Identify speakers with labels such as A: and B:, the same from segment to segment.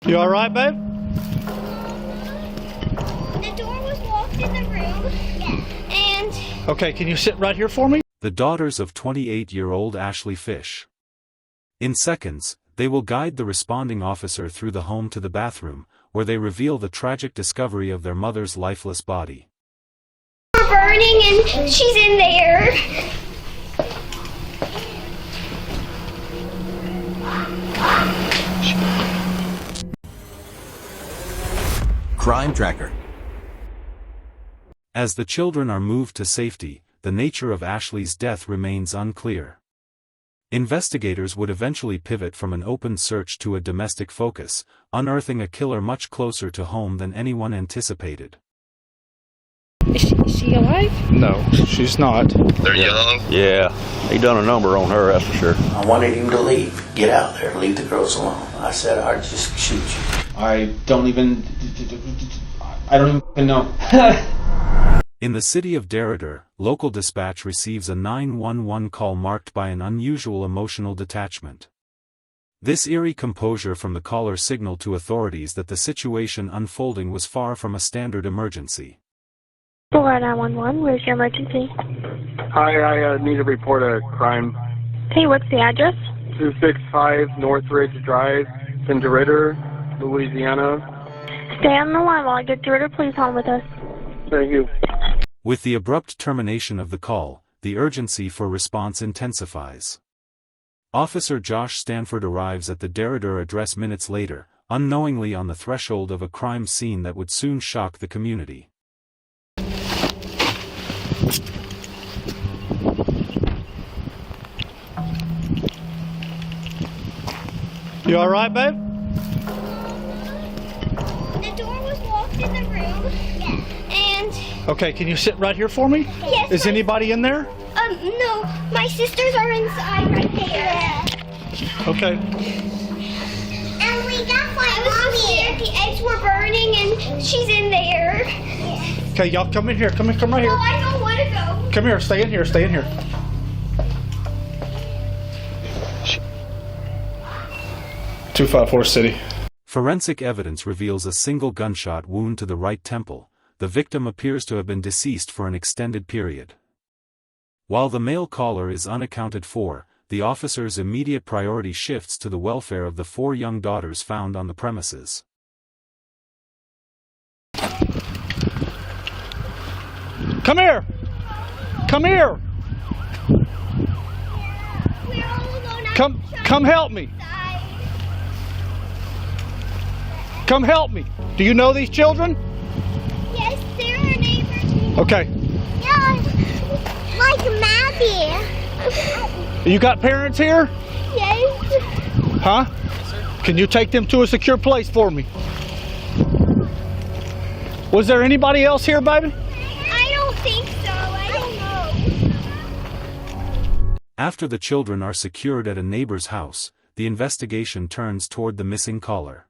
A: You all right, babe?
B: The door was locked in the room. And...
A: Okay, can you sit right here for me?
C: The daughters of 28-year-old Ashley Fish. In seconds, they will guide the responding officer through the home to the bathroom, where they reveal the tragic discovery of their mother's lifeless body.
B: We're burning and she's in there.
D: Crime Tracker.
C: As the children are moved to safety, the nature of Ashley's death remains unclear. Investigators would eventually pivot from an open search to a domestic focus, unearthing a killer much closer to home than anyone anticipated.
E: Is she alive?
A: No, she's not.
F: They're young.
G: Yeah, he done a number on her, that's for sure.
H: I wanted him to leave. Get out there. Leave the girls alone. I said, I'd just shoot you.
I: I don't even know.
C: In the city of Derrida, local dispatch receives a 911 call marked by an unusual emotional detachment. This eerie composure from the caller signaled to authorities that the situation unfolding was far from a standard emergency.
J: 911, where's your emergency?
K: Hi, I need to report a crime.
J: Okay, what's the address?
K: 265 Northridge Drive, in DeRidder, Louisiana.
J: Stay on the line while I get through it. Please hold with us.
K: Thank you.
C: With the abrupt termination of the call, the urgency for response intensifies. Officer Josh Stanford arrives at the Derrida address minutes later, unknowingly on the threshold of a crime scene that would soon shock the community.
A: You all right, babe?
B: The door was locked in the room. And...
A: Okay, can you sit right here for me?
B: Yes.
A: Is anybody in there?
B: No. My sisters are inside right there.
A: Okay.
B: And we got my mommy. The eggs were burning and she's in there.
A: Okay, y'all come in here. Come right here.
B: No, I don't want to go.
A: Come here. Stay in here. Stay in here. Two 254 City.
C: Forensic evidence reveals a single gunshot wound to the right temple. The victim appears to have been deceased for an extended period. While the male caller is unaccounted for, the officer's immediate priority shifts to the welfare of the 4 young daughters found on the premises.
A: Come here. Come here.
B: We're all alone.
A: Come help me. Come help me. Do you know these children?
B: Yes, they're our neighbors.
A: Okay.
B: Yeah, like Maddie.
A: You got parents here?
B: Yes.
A: Huh? Can you take them to a secure place for me? Was there anybody else here, baby?
B: I don't think so. I don't know.
C: After the children are secured at a neighbor's house, the investigation turns toward the missing caller.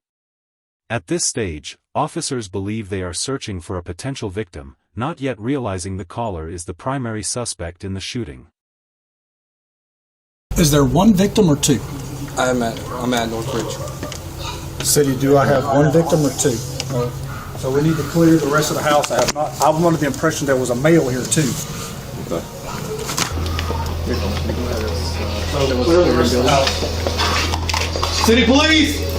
C: At this stage, officers believe they are searching for a potential victim, not yet realizing the caller is the primary suspect in the shooting.
L: Is there one victim or two?
I: I'm at Northridge.
L: City, do I have one victim or two?
I: So we need to clear the rest of the house. I'm under the impression there was a male here too. Okay. So clear the rest of the house. City police!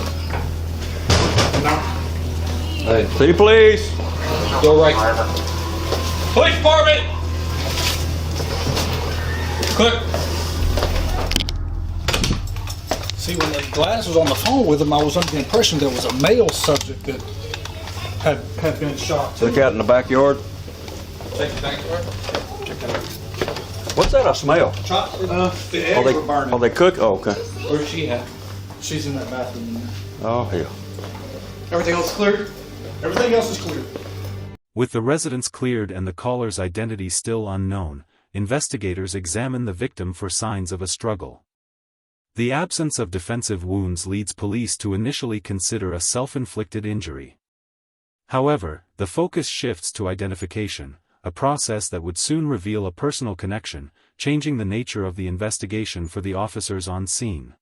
G: Hey, city police!
I: Go right.
G: Police department!
I: Click. See, when Gladys was on the phone with him, I was under the impression there was a male subject that had been shot.
G: Look out in the backyard.
I: Check the backyard. Check that out.
G: What's that I smell?
I: The eggs were burning.
G: Oh, they cook? Oh, okay.
I: Where's she at? She's in that bathroom in there.
G: Oh, hell.
I: Everything else clear? Everything else is clear.
C: With the residence cleared and the caller's identity still unknown, investigators examine the victim for signs of a struggle. The absence of defensive wounds leads police to initially consider a self-inflicted injury. However, the focus shifts to identification, a process that would soon reveal a personal connection, changing the nature of the investigation for the officers on scene.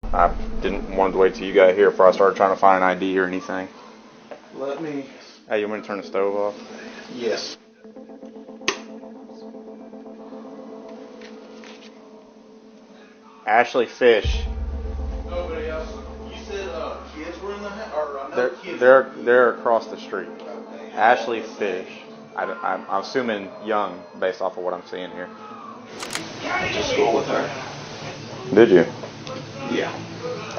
F: I didn't want to wait till you got here before I started trying to find an ID or anything.
M: Let me...
F: Hey, you want me to turn the stove off?
M: Yes.
F: Ashley Fish.
M: Nobody else. You said kids were in the house? Or another kid?
F: They're across the street. Ashley Fish. I'm assuming young based off of what I'm seeing here.
M: I went to school with her.
F: Did you?
M: Yeah.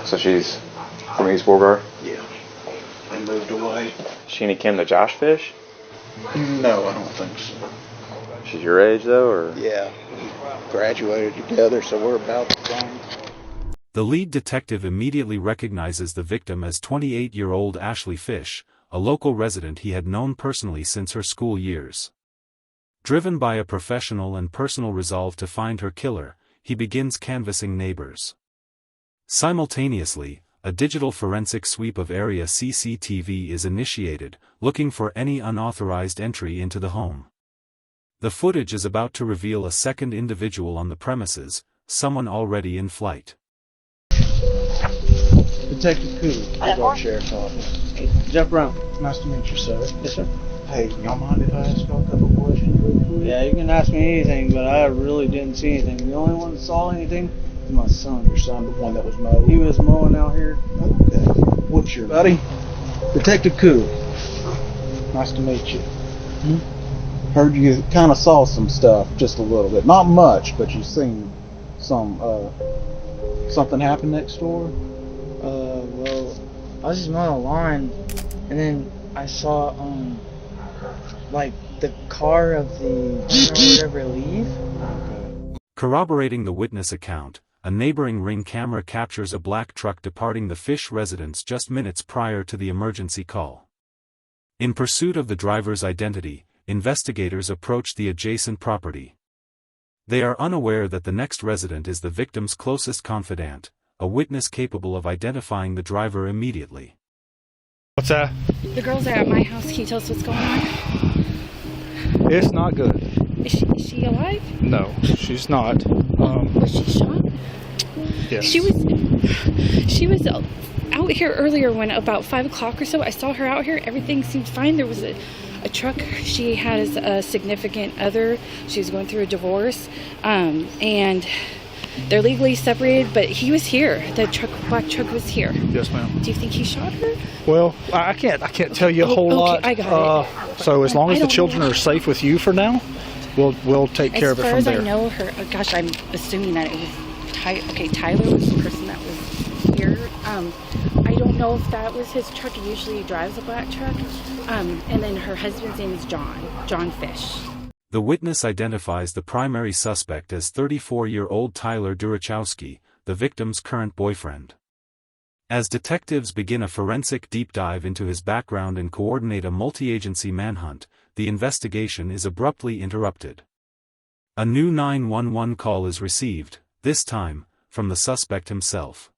F: So she's from East Beauregard?
M: Yeah. They moved away.
F: She any kin to Josh Fish?
M: No, I don't think so.
F: She's your age though, or?
M: Yeah. We graduated together, so we're about the same.
C: The lead detective immediately recognizes the victim as 28-year-old Ashley Fish, a local resident he had known personally since her school years. Driven by a professional and personal resolve to find her killer, he begins canvassing neighbors. Simultaneously, a digital forensic sweep of area CCTV is initiated, looking for any unauthorized entry into the home. The footage is about to reveal a second individual on the premises, someone already in flight.
M: Detective Cooley, Beauregard Sheriff's Office. Hey, jump around. Nice to meet you, sir. Yes, sir. Hey, y'all mind if I ask y'all a couple questions real quick?
N: Yeah, you can ask me anything, but I really didn't see anything. The only one that saw anything was my son.
M: Your son, the one that was mowing?
N: He was mowing out here.
M: Okay. What's your buddy? Detective Cooley. Nice to meet you. Heard you kind of saw some stuff, just a little bit. Not much, but you seen some, something happen next door?
N: Well, I was just mowing the lawn, and then I saw, like, the car of the owner or whatever leave.
C: Corroborating the witness account, a neighboring Ring camera captures a black truck departing the Fish residence just minutes prior to the emergency call. In pursuit of the driver's identity, investigators approach the adjacent property. They are unaware that the next resident is the victim's closest confidant, a witness capable of identifying the driver immediately.
A: What's that?
E: The girls are at my house. Can you tell us what's going on?
A: It's not good.
E: Is she alive?
A: No, she's not.
E: Was she shot?
A: Yes.
E: She was out here earlier when about 5 o'clock or so. I saw her out here. Everything seemed fine. There was a truck. She has a significant other. She was going through a divorce, and they're legally separated. But he was here. The black truck was here.
A: Yes, ma'am.
E: Do you think he shot her?
A: Well, I can't tell you a whole lot.
E: I got it.
A: So as long as the children are safe with you for now, we'll take care of it from there.
E: As far as I know, her. Oh gosh, I'm assuming that it was Tyler was the person that was here. I don't know if that was his truck. He usually drives a black truck. And then her husband's name is John Fish.
C: The witness identifies the primary suspect as 34-year-old Tyler Durachowski, the victim's current boyfriend. As detectives begin a forensic deep dive into his background and coordinate a multi-agency manhunt, the investigation is abruptly interrupted. A new 911 call is received, this time, from the suspect himself.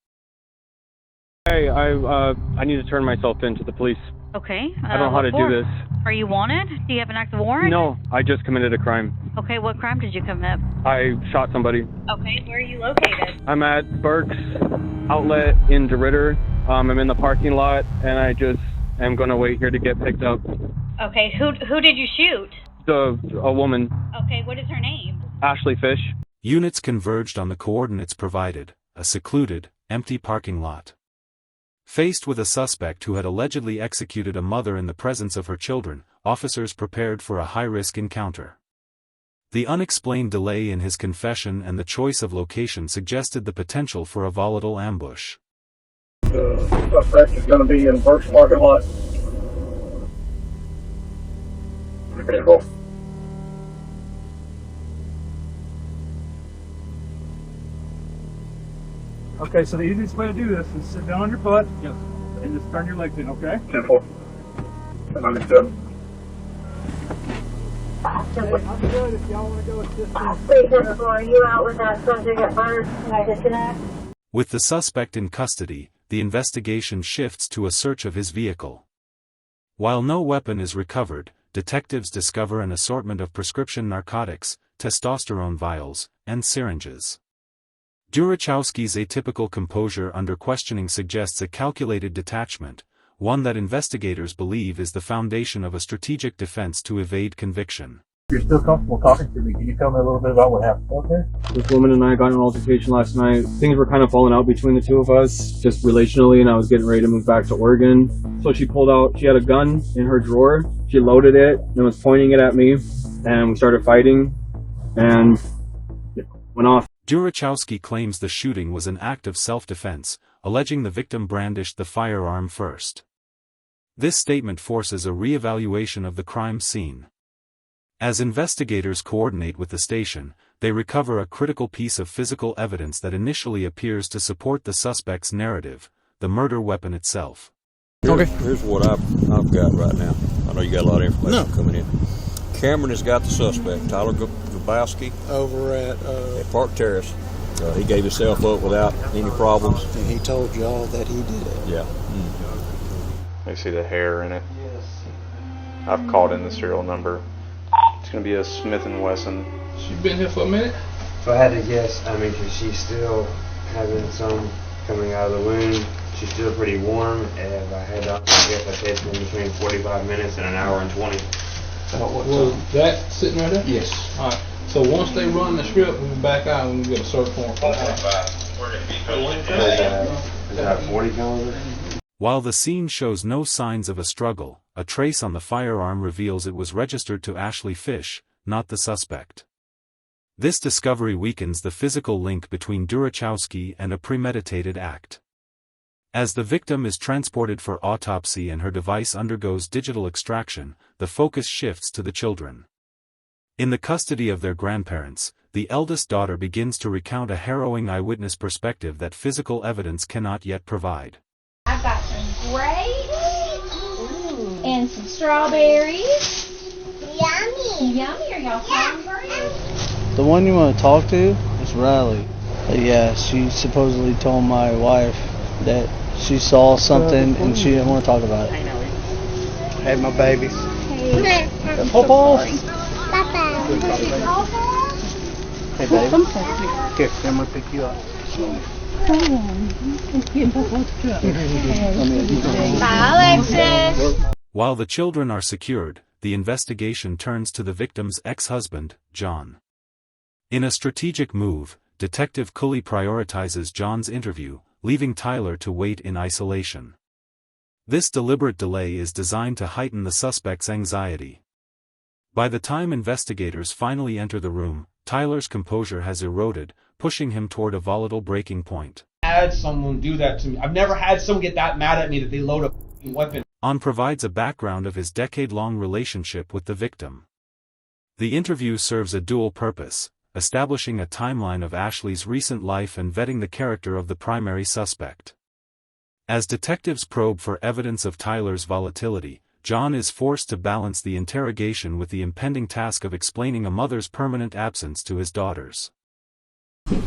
K: Hey, I need to turn myself in to the police.
O: Okay.
K: I don't know how to do this.
O: Are you wanted? Do you have an active warrant?
K: No, I just committed a crime.
O: Okay, what crime did you commit?
K: I shot somebody.
O: Okay, where are you located?
K: I'm at Burke's Outlet in DeRidder. I'm in the parking lot, and I just am going to wait here to get picked up.
O: Okay, who did you shoot?
K: A woman.
O: Okay, what is her name?
K: Ashley Fish.
C: Units converged on the coordinates provided, a secluded, empty parking lot. Faced with a suspect who had allegedly executed a mother in the presence of her children, officers prepared for a high-risk encounter. The unexplained delay in his confession and the choice of location suggested the potential for a volatile ambush.
P: The suspect is going to be in Burke's parking lot. Beautiful.
I: Okay, so the easiest way to do this is sit down on your butt and just turn your legs in, okay?
P: Simple. Understood.
I: I'm good if y'all want to go with this.
J: Are you out with that subject at first? Can I disconnect?
C: With the suspect in custody, the investigation shifts to a search of his vehicle. While no weapon is recovered, detectives discover an assortment of prescription narcotics, testosterone vials, and syringes. Durachowski's atypical composure under questioning suggests a calculated detachment, one that investigators believe is the foundation of a strategic defense to evade conviction.
P: If you're still comfortable talking to me, can you tell me a little bit about what happened out there?
K: This woman and I got in an altercation last night. Things were kind of falling out between the two of us, just relationally, and I was getting ready to move back to Oregon. So she pulled out, she had a gun in her drawer, she loaded it, and was pointing it at me, and we started fighting, and it went off.
C: Durachowski claims the shooting was an act of self-defense, alleging the victim brandished the firearm first. This statement forces a re-evaluation of the crime scene. As investigators coordinate with the station, they recover a critical piece of physical evidence that initially appears to support the suspect's narrative, the murder weapon itself.
G: Here's what I've got right now. I know you got a lot of information coming in. Cameron has got the suspect, Tyler Grabowski,
L: Over at,
G: at Park Terrace. He gave himself up without any problems.
L: and he told y'all that he did it.
G: Yeah.
F: You see the hair in it. I've called in the serial number. It's going to be a Smith & Wesson.
I: She been here for a minute?
K: If I had to guess, I mean, 'cause she's still having some coming out of the wound. She's still pretty warm, and if I had to guess, I'd say it's been between 45 minutes and an hour and 20.
I: Was that sitting right there?
K: Yes.
I: Alright, so once they run the strip, we'll be back out and we'll get a search warrant.
K: Is that 40 caliber?
C: While the scene shows no signs of a struggle, a trace on the firearm reveals it was registered to Ashley Fish, not the suspect. This discovery weakens the physical link between Durachowski and a premeditated act. As the victim is transported for autopsy and her device undergoes digital extraction, the focus shifts to the children. In the custody of their grandparents, the eldest daughter begins to recount a harrowing eyewitness perspective that physical evidence cannot yet provide.
B: I've got some grapes and some strawberries. Yummy. Yummy. Are y'all hungry?
N: The one you want to talk to is Riley. Yeah, she supposedly told my wife that she saw something and she didn't want to talk about it. Hey, my babies.
B: Hey.
N: Pop off.
B: Papa.
N: Hey, baby. Here, I'm going to pick you up.
B: Bye, Alexis.
C: While the children are secured, the investigation turns to the victim's ex-husband, John. In a strategic move, Detective Cooley prioritizes John's interview, leaving Tyler to wait in isolation. This deliberate delay is designed to heighten the suspect's anxiety. By the time investigators finally enter the room, Tyler's composure has eroded, pushing him toward a volatile breaking point.
Q: Had someone do that to me. I've never had someone get that mad at me that they load a weapon.
C: On provides a background of his decade-long relationship with the victim. The interview serves a dual purpose, establishing a timeline of Ashley's recent life and vetting the character of the primary suspect. As detectives probe for evidence of Tyler's volatility, John is forced to balance the interrogation with the impending task of explaining a mother's permanent absence to his daughters.
R: I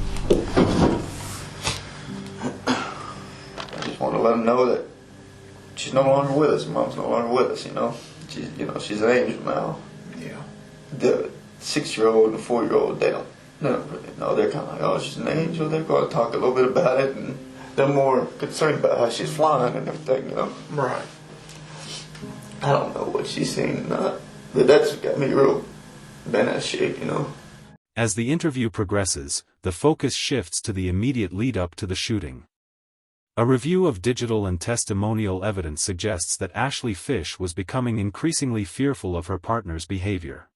R: just want to let them know that she's no longer with us. Mom's no longer with us, you know. She's an angel now. Yeah. The 6-year-old and the 4-year-old, they don't really know. They're kind of like, oh, she's an angel. They're going to talk a little bit about it, and they're more concerned about how she's flying and everything, you know. Right. I don't know what she's seen or not, but that's got me real bent out of shape, you know.
C: As the interview progresses, the focus shifts to the immediate lead-up to the shooting. A review of digital and testimonial evidence suggests that Ashley Fish was becoming increasingly fearful of her partner's behavior.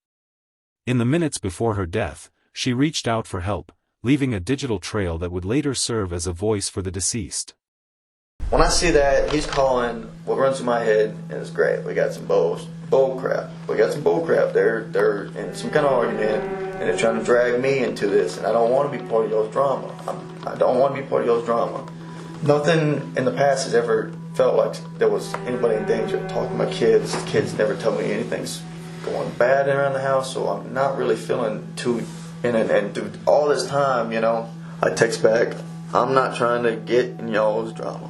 C: In the minutes before her death, she reached out for help, leaving a digital trail that would later serve as a voice for the deceased.
R: When I see that, he's calling, what runs through my head, and it's great. We got some bull crap. We got some bull crap. They're in some kind of argument, and they're trying to drag me into this, and I don't want to be part of y'all's drama. I don't want to be part of y'all's drama. Nothing in the past has ever felt like there was anybody in danger. Talking to my kids, kids never tell me anything's going bad around the house, so I'm not really feeling too in it. And through all this time, you know, I text back, I'm not trying to get in y'all's drama.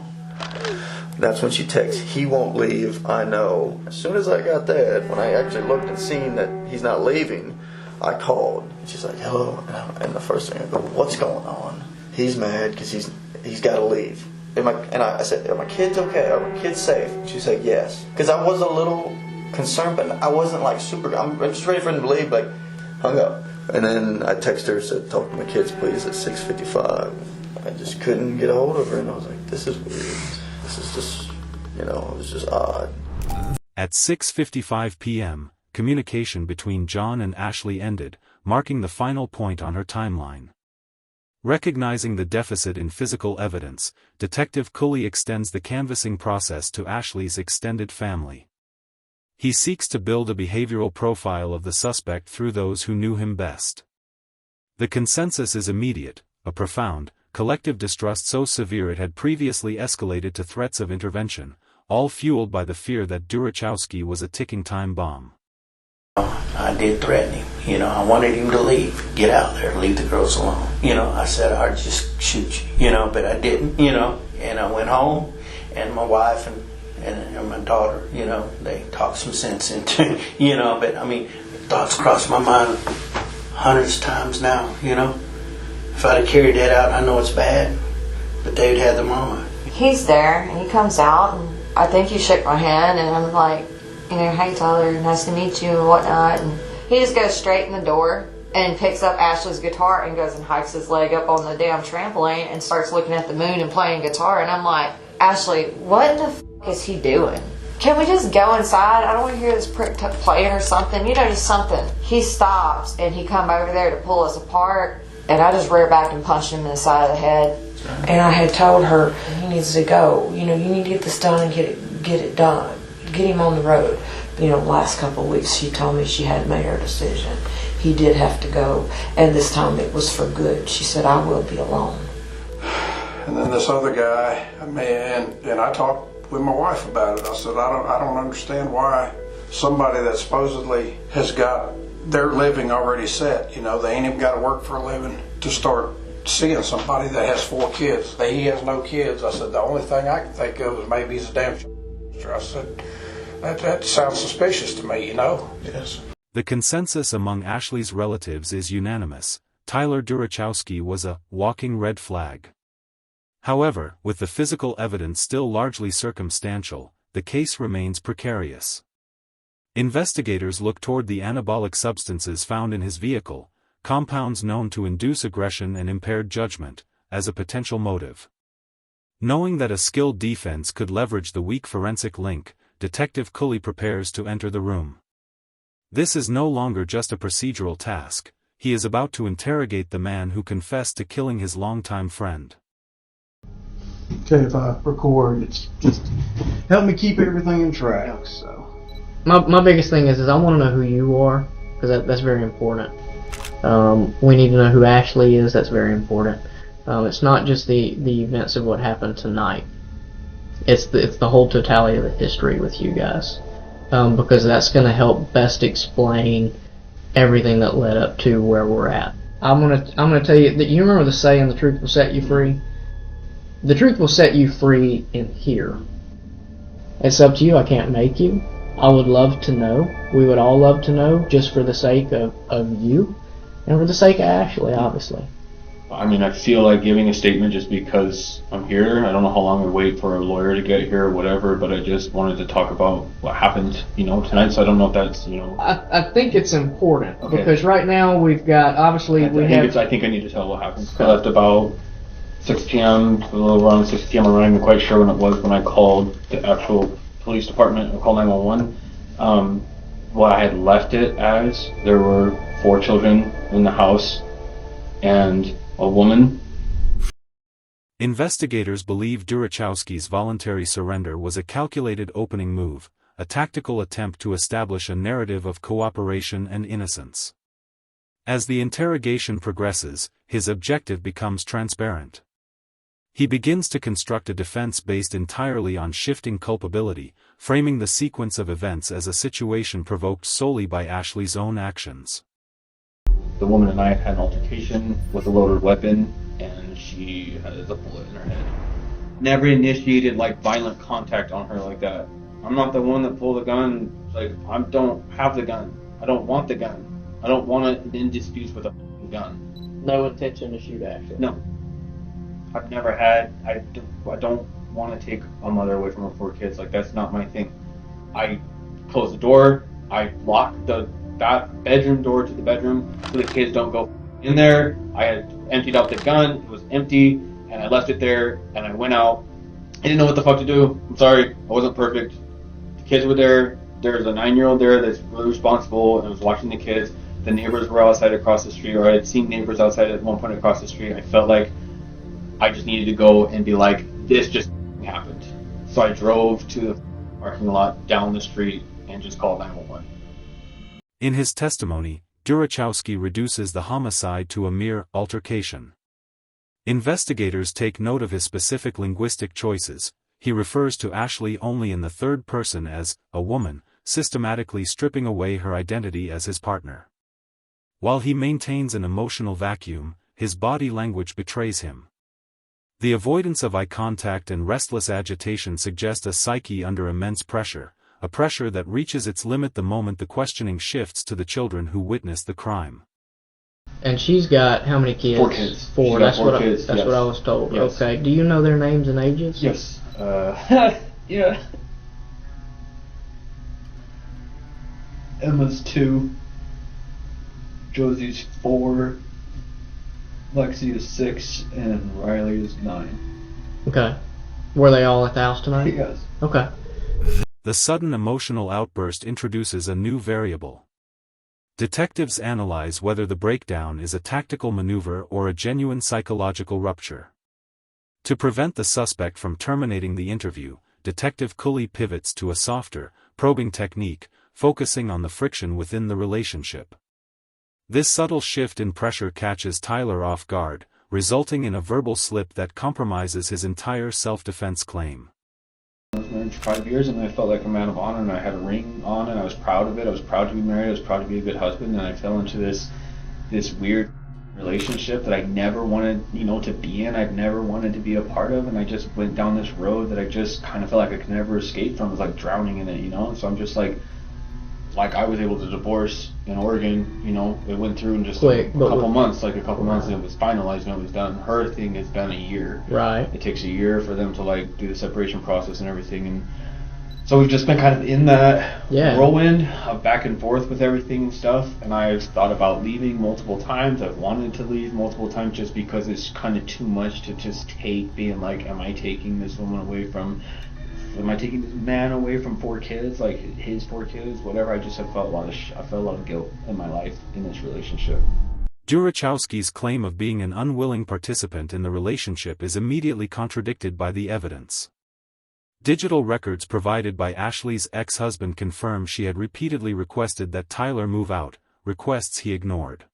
R: That's when she texts, he won't leave, I know. As soon as I got that, when I actually looked and seen that he's not leaving, I called. And she's like, hello. And the first thing I go, what's going on? he's mad because he's got to leave. I said, are my kids okay? Are my kids safe? She said yes. Because I was a little concerned, but I wasn't like super. I'm just ready for him to leave. Like, hung up. And then I texted her, said, talk to my kids, please, at 6:55. I just couldn't get a hold of her, and I was like, this is weird. This is just, it was just odd.
C: At 6:55 p.m., communication between John and Ashley ended, marking the final point on her timeline. Recognizing the deficit in physical evidence, Detective Cooley extends the canvassing process to Ashley's extended family. He seeks to build a behavioral profile of the suspect through those who knew him best. The consensus is immediate, a profound, collective distrust so severe it had previously escalated to threats of intervention, all fueled by the fear that Durachowski was a ticking time bomb.
H: I did threaten him. I wanted him to leave. Get out there. Leave the girls alone. I said I'd just shoot you. But I didn't. And I went home, and my wife and my daughter, they talked some sense into But I mean, thoughts crossed my mind hundreds of times now. If I'd have carried that out, I know it's bad, but they'd had the mama.
J: He's there, and he comes out, and I think he shook my hand, and I'm like, hey Tyler, nice to meet you and whatnot. And he just goes straight in the door and picks up Ashley's guitar and goes and hikes his leg up on the damn trampoline and starts looking at the moon and playing guitar. And I'm like, Ashley, what in the f*** is he doing? Can we just go inside? I don't want to hear this prick playing or something. Just something. He stops and he come over there to pull us apart, and I just rear back and punched him in the side of the head. And I had told her, he needs to go. You need to get this done and get it done. Get him on the road. Last couple of weeks she told me she had made her decision. He did have to go, and this time it was for good. She said, I will be alone.
P: And then this other guy, and I talked with my wife about it. I said, I don't understand why somebody that supposedly has got their living already set, they ain't even got to work for a living, to start seeing somebody that has 4 kids. He has no kids. I said, the only thing I can think of is maybe he's a damn I said, that sounds suspicious to me, Yes.
C: The consensus among Ashley's relatives is unanimous. Tyler Durachowski was a walking red flag. However, with the physical evidence still largely circumstantial, the case remains precarious. Investigators look toward the anabolic substances found in his vehicle, compounds known to induce aggression and impaired judgment, as a potential motive. Knowing that a skilled defense could leverage the weak forensic link, Detective Cooley prepares to enter the room. This is no longer just a procedural task. He is about to interrogate the man who confessed to killing his longtime friend.
M: Okay, if I record, it's just help me keep everything in track. So,
N: my biggest thing is I want to know who you are, because that's very important. We need to know who Ashley is. That's very important. It's not just the events of what happened tonight. It's the whole totality of the history with you guys, because that's going to help best explain everything that led up to where we're at. I'm gonna tell you that you remember the saying, "The truth will set you free." The truth will set you free in here. It's up to you. I can't make you. I would love to know. We would all love to know, just for the sake of you, and for the sake of Ashley, obviously.
K: I feel like giving a statement just because I'm here. I don't know how long I wait for a lawyer to get here or whatever, but I just wanted to talk about what happened, tonight, so I don't know if that's,
N: I think it's important,
K: Okay.
N: because right now we've got, obviously,
K: I think I need to tell what happened. I left about 6 p.m., a little around 6 p.m. I'm not even quite sure when it was when I called the actual police department, I called 911. What I had left it as, there were 4 children in the house, and a woman.
C: Investigators believe Durachowski's voluntary surrender was a calculated opening move, a tactical attempt to establish a narrative of cooperation and innocence. As the interrogation progresses, his objective becomes transparent. He begins to construct a defense based entirely on shifting culpability, framing the sequence of events as a situation provoked solely by Ashley's own actions.
K: The woman and I had an altercation with a loaded weapon, and she has a bullet in her head. Never initiated violent contact on her like that. I'm not the one that pulled the gun. I don't have the gun. I don't want the gun. I don't want to in disputes with a gun.
N: No intention to shoot Ashley.
K: No. I've never had. I don't want to take a mother away from her 4 kids. Like, that's not my thing. I close the door. I lock that bedroom door to the bedroom so the kids don't go in there. I had emptied out the gun. It was empty, and I left it there. And I went out. I didn't know what the fuck to do. I'm sorry. I wasn't perfect. The kids were there. There's a 9-year-old there that's really responsible and was watching the kids. The neighbors were outside across the street, or I had seen neighbors outside at one point across the street. I felt like I just needed to go and be like, this just happened. So I drove to the parking lot down the street and just called 911.
C: In his testimony, Durachowski reduces the homicide to a mere altercation. Investigators take note of his specific linguistic choices. He refers to Ashley only in the third person as a woman, systematically stripping away her identity as his partner. While he maintains an emotional vacuum, his body language betrays him. The avoidance of eye contact and restless agitation suggest a psyche under immense pressure, a pressure that reaches its limit the moment the questioning shifts to the children who witnessed the crime.
S: And she's got how many kids?
K: 4 kids.
S: 4.
K: That's what
S: That's
K: yes.
S: what I was told.
K: Yes.
S: Okay. Do you know their names and ages?
K: Yes. Yeah. Emma's 2. Josie's 4. Lexi is 6, and Riley is 9.
S: Okay. Were they all at the house tonight?
K: Yes.
S: Okay.
C: The sudden emotional outburst introduces a new variable. Detectives analyze whether the breakdown is a tactical maneuver or a genuine psychological rupture. To prevent the suspect from terminating the interview, Detective Cooley pivots to a softer, probing technique, focusing on the friction within the relationship. This subtle shift in pressure catches Tyler off guard, resulting in a verbal slip that compromises his entire self-defense claim.
K: I was married for 5 years, and I felt like a man of honor, and I had a ring on, and I was proud of it. I was proud to be married. I was proud to be a good husband, and I fell into this weird relationship that I never wanted, to be in. I've never wanted to be a part of, and I just went down this road that I just kind of felt like I could never escape from. It was like drowning in it, So I'm just like I was able to divorce in Oregon, it went through in just a couple months, and it was finalized and it was done. Her thing has been a year.
S: Right.
K: It takes a year for them to do the separation process and everything, and so we've just been kind of in that whirlwind of back and forth with everything and stuff, and I've thought about leaving multiple times. I've wanted to leave multiple times just because it's kind of too much to just take, being like, am I taking this man away from 4 kids, like his 4 kids, whatever. I just have felt I felt a lot of guilt in my life in this relationship.
C: Durachowski's claim of being an unwilling participant in the relationship is immediately contradicted by the evidence. Digital records provided by Ashley's ex-husband confirm she had repeatedly requested that Tyler move out, requests he ignored.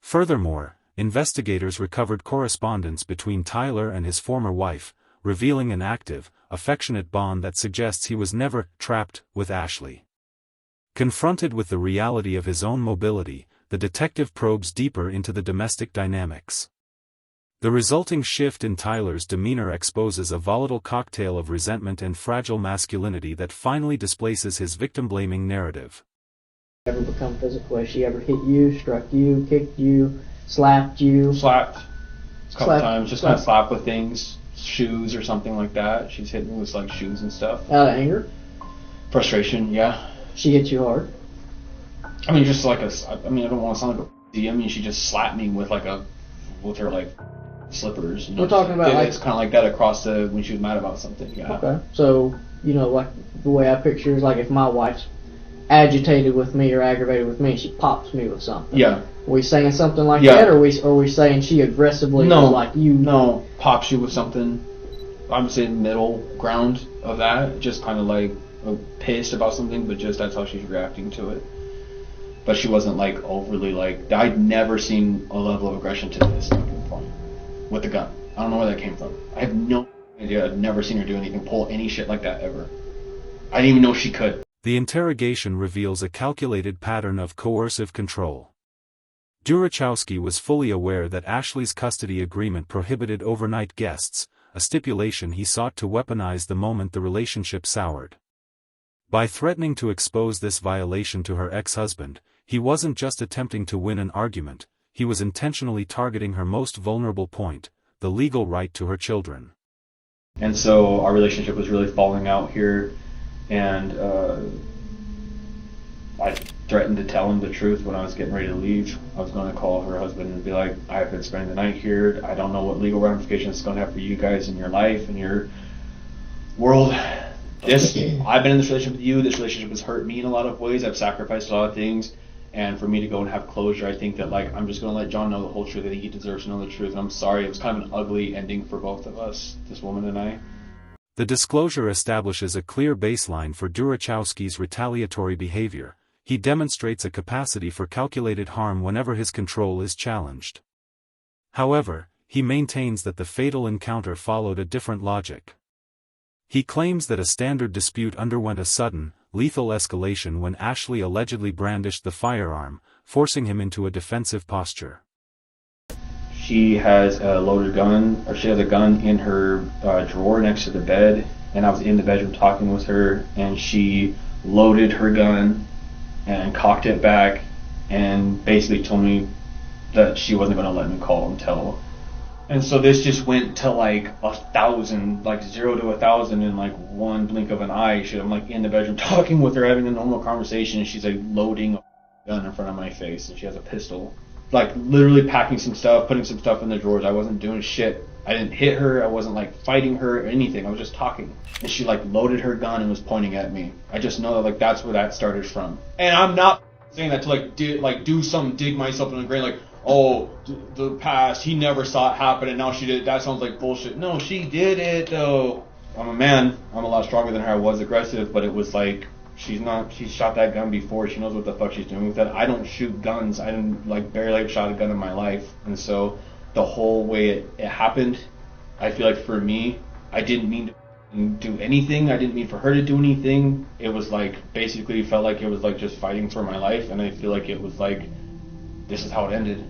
C: Furthermore, investigators recovered correspondence between Tyler and his former wife, revealing an active, affectionate bond that suggests he was never trapped with Ashley. Confronted with the reality of his own mobility, the detective probes deeper into the domestic dynamics. The resulting shift in Tyler's demeanor exposes a volatile cocktail of resentment and fragile masculinity that finally displaces his victim-blaming narrative.
S: Ever become physical? Has she ever hit you, struck you, kicked you, slapped you?
K: Slapped. A couple times, just kind of slapped with things, shoes or something like that. She's hit me with shoes and stuff.
S: Out of anger?
K: Frustration, yeah.
S: She hit you hard?
K: I mean, just I don't want to sound like a she just slapped me with her slippers.
S: We're talking about
K: it's kind of like that across when she was mad about something. Yeah.
S: Okay. So the way I picture is if my wife's agitated with me or aggravated with me, she pops me with something.
K: Yeah.
S: Are we saying something like that, or are we saying she aggressively
K: No, pops you with something. I'm saying middle ground of that, just kind of pissed about something, but just that's how she's reacting to it. But she wasn't overly I'd never seen a level of aggression to this point with the gun. I don't know where that came from. I have no idea. I've never seen her do anything, pull any shit like that ever. I didn't even know she could.
C: The interrogation reveals a calculated pattern of coercive control. Durachowski was fully aware that Ashley's custody agreement prohibited overnight guests, a stipulation he sought to weaponize the moment the relationship soured. By threatening to expose this violation to her ex-husband, he wasn't just attempting to win an argument, he was intentionally targeting her most vulnerable point, the legal right to her children.
K: And so our relationship was really falling out here, and I threatened to tell him the truth when I was getting ready to leave. I was going to call her husband and be like, I've been spending the night here. I don't know what legal ramifications it's going to have for you guys in your life and your world. I've been in this relationship with you. This relationship has hurt me in a lot of ways. I've sacrificed a lot of things. And for me to go and have closure, I think that I'm just going to let John know the whole truth. I think he deserves to know the truth. And I'm sorry, it was kind of an ugly ending for both of us, this woman and I.
C: The disclosure establishes a clear baseline for Durachowski's retaliatory behavior. He demonstrates a capacity for calculated harm whenever his control is challenged. However, he maintains that the fatal encounter followed a different logic. He claims that a standard dispute underwent a sudden, lethal escalation when Ashley allegedly brandished the firearm, forcing him into a defensive posture.
K: She has a loaded gun, or she has a gun in her drawer next to the bed, and I was in the bedroom talking with her, and she loaded her gun and cocked it back and basically told me that she wasn't going to let me call and tell. And so this just went to 1,000, 0 to 1,000 in one blink of an eye. I'm in the bedroom talking with her, having a normal conversation, and she's loading a gun in front of my face, and she has a pistol. Literally packing some stuff, putting some stuff in the drawers. I wasn't doing shit. I didn't hit her. I wasn't fighting her or anything. I was just talking. And she loaded her gun and was pointing at me. I just know that that's where that started from. And I'm not saying that to do something, dig myself in the grave, oh, the past, he never saw it happen and now she did it. That sounds like bullshit. No, she did it though. I'm a man. I'm a lot stronger than her. I was aggressive, but it was she's shot that gun before. She knows what the fuck she's doing with it. I don't shoot guns. I didn't barely shot a gun in my life. And so the whole way it happened, I feel for me, I didn't mean to do anything. I didn't mean for her to do anything. It was basically felt like it was just fighting for my life. And I feel it was this is how it ended.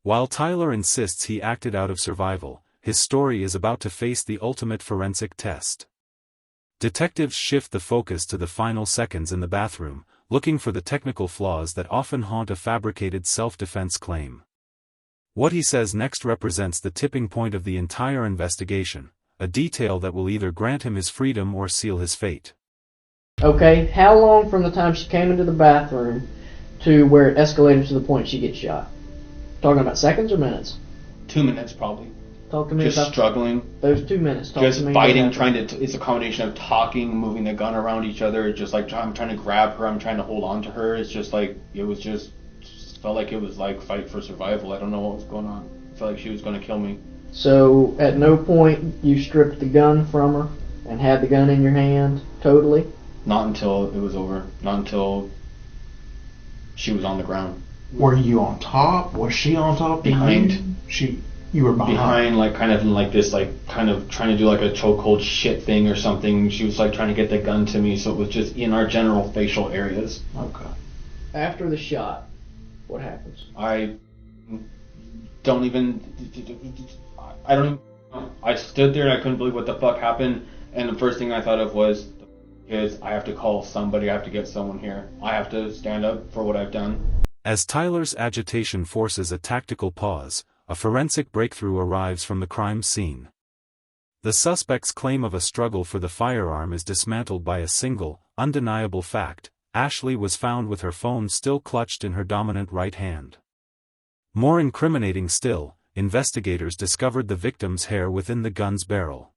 C: While Tyler insists he acted out of survival, his story is about to face the ultimate forensic test. Detectives shift the focus to the final seconds in the bathroom, looking for the technical flaws that often haunt a fabricated self-defense claim. What he says next represents the tipping point of the entire investigation, a detail that will either grant him his freedom or seal his fate.
S: Okay, how long from the time she came into the bathroom to where it escalated to the point she gets shot? Talking about seconds or minutes?
K: 2 minutes probably.
S: Talk to me
K: just
S: about
K: struggling.
S: Those 2 minutes. Talk
K: just
S: to me
K: fighting, it's a combination of talking, moving the gun around each other. It's just I'm trying to grab her, I'm trying to hold on to her. It's just it was just felt like it was fight for survival. I don't know what was going on. I felt like she was going to kill me.
S: So at no point you stripped the gun from her and had the gun in your hand totally?
K: Not until it was over. Not until she was on the ground.
I: Were you on top? Was she on top?
K: Behind.
I: You were behind.
K: Kind of trying to do a chokehold shit thing or something. She was trying to get the gun to me, so it was just in our general facial areas.
I: Okay.
S: After the shot, what happens?
K: I don't even. I stood there and I couldn't believe what the fuck happened. And the first thing I thought of was, I have to call somebody. I have to get someone here. I have to stand up for what I've done.
C: As Tyler's agitation forces a tactical pause, a forensic breakthrough arrives from the crime scene. The suspect's claim of a struggle for the firearm is dismantled by a single, undeniable fact: Ashley was found with her phone still clutched in her dominant right hand. More incriminating still, investigators discovered the victim's hair within the gun's barrel.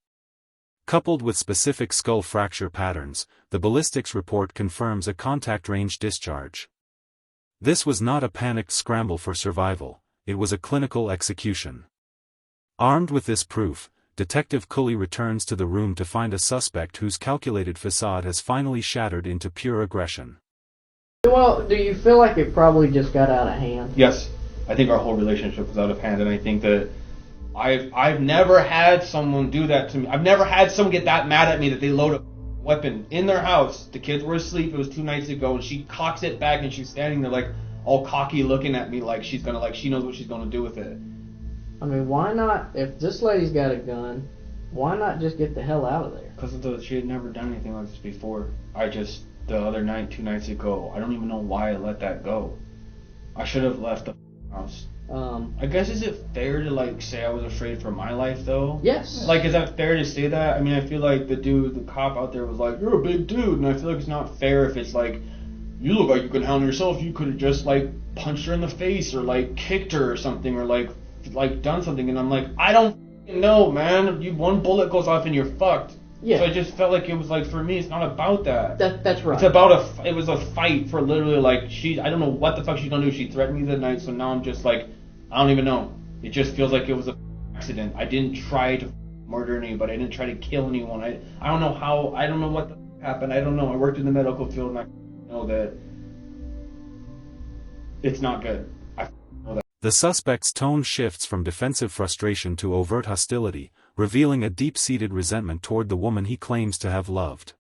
C: Coupled with specific skull fracture patterns, the ballistics report confirms a contact-range discharge. This was not a panicked scramble for survival, it was a clinical execution. Armed with this proof, Detective Cully returns to the room to find a suspect whose calculated facade has finally shattered into pure aggression.
S: Well, do you feel like it probably just got out of hand?
K: Yes, I think our whole relationship was out of hand, and I think that I've never had someone do that to me. I've never had someone get that mad at me that they load a weapon in their house. The kids were asleep. It was 2 nights ago, and she cocks it back, and she's standing there all cocky, looking at me like she's gonna she knows what she's gonna do with it.
S: I mean, why not? If this lady's got a gun, why not just get the hell out of there?
K: Because she had never done anything like this before. The other night, 2 nights ago, I don't even know why I let that go. I should have left the house. I guess, is it fair to like say I was afraid for my life though?
S: Yes.
K: Like, is that fair to say that? I mean, I feel like the cop out there was like, "You're a big dude," and I feel like it's not fair if it's like, "You look like you could handle yourself. You could have just like punched her in the face or like kicked her or something or like done something." And I'm like, I don't know, man. One bullet goes off and you're fucked.
S: Yeah.
K: So I just felt like it was like, for me, it's not about that.
S: That's right.
K: It's about it was a fight for literally like, I don't know what the fuck she's gonna do. She threatened me that night, so now I'm just like, I don't even know. It just feels like it was a accident. I didn't try to murder anybody. I didn't try to kill anyone. I don't know how. I don't know what happened. I don't know. I worked in the medical field and I know that it's not good. I know that.
C: The suspect's tone shifts from defensive frustration to overt hostility, revealing a deep-seated resentment toward the woman he claims to have loved.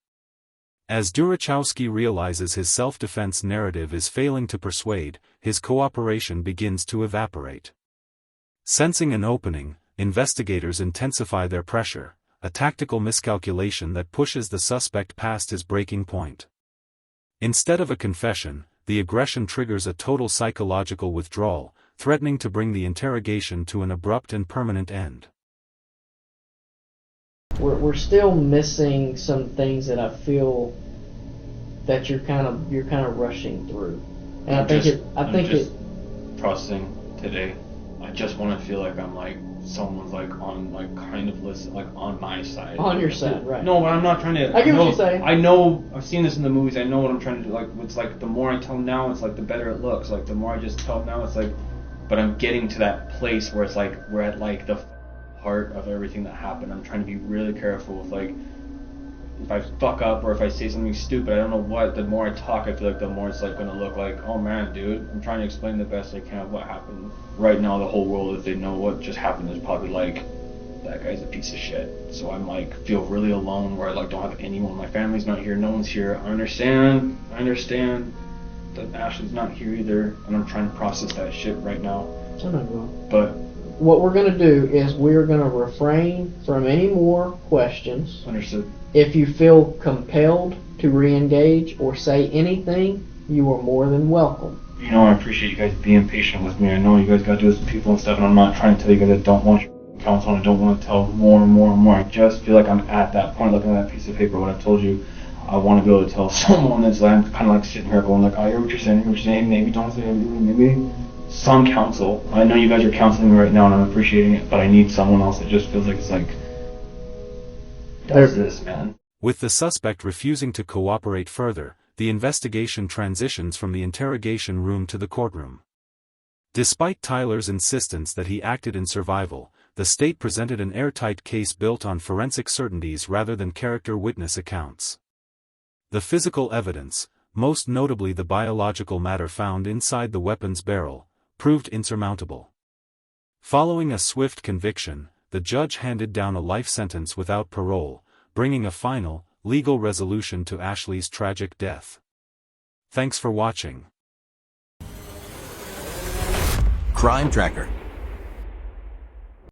C: As Durachowski realizes his self-defense narrative is failing to persuade, his cooperation begins to evaporate. Sensing an opening, investigators intensify their pressure, a tactical miscalculation that pushes the suspect past his breaking point. Instead of a confession, the aggression triggers a total psychological withdrawal, threatening to bring the interrogation to an abrupt and permanent end.
S: We're still missing some things that I feel that you're kind of rushing through, and I think it
K: processing today. I just want to feel like I'm like someone's like on like kind of listen like on my side.
S: On your side, right?
K: No, but I'm not trying to.
S: I get what you're saying.
K: I know I've seen this in the movies. I know what I'm trying to do. Like it's like the more I tell now, it's like the better it looks. Like the more I just tell now, it's like. But I'm getting to that place where it's like we're at like the heart of everything that happened. I'm trying to be really careful with like if I fuck up or if I say something stupid, I don't know what. The more I talk, I feel like the more it's like gonna look like, oh man, dude, I'm trying to explain the best I can of what happened. Right now, the whole world, if they know what just happened, is probably like, that guy's a piece of shit. So I'm like feel really alone where I like don't have anyone. My family's not here. No one's here. I understand that Ashley's not here either, and I'm trying to process that shit right now.
S: I don't know.
K: But
S: what we're going to do is we're going to refrain from any more questions.
K: Understood.
S: If you feel compelled to re-engage or say anything, you are more than welcome.
K: You know, I appreciate you guys being patient with me. I know you guys got to do this with people and stuff, and I'm not trying to tell you guys I don't want your counsel and I don't want to tell more and more and more. I just feel like I'm at that point looking at that piece of paper, what I've told you. I want to be able to tell someone that's like, I'm kind of like sitting here going like, I hear what you're saying, maybe don't say anything, maybe some counsel. I know you guys are counseling me right now and I'm appreciating it, but I need someone else that just feels like it's like, does this, man.
C: With the suspect refusing to cooperate further, the investigation transitions from the interrogation room to the courtroom. Despite Tyler's insistence that he acted in survival, the state presented an airtight case built on forensic certainties rather than character witness accounts. The physical evidence, most notably the biological matter found inside the weapon's barrel, proved insurmountable. Following a swift conviction, the judge handed down a life sentence without parole, bringing a final, legal resolution to Ashley's tragic death. Thanks for watching.
D: Crime Tracker.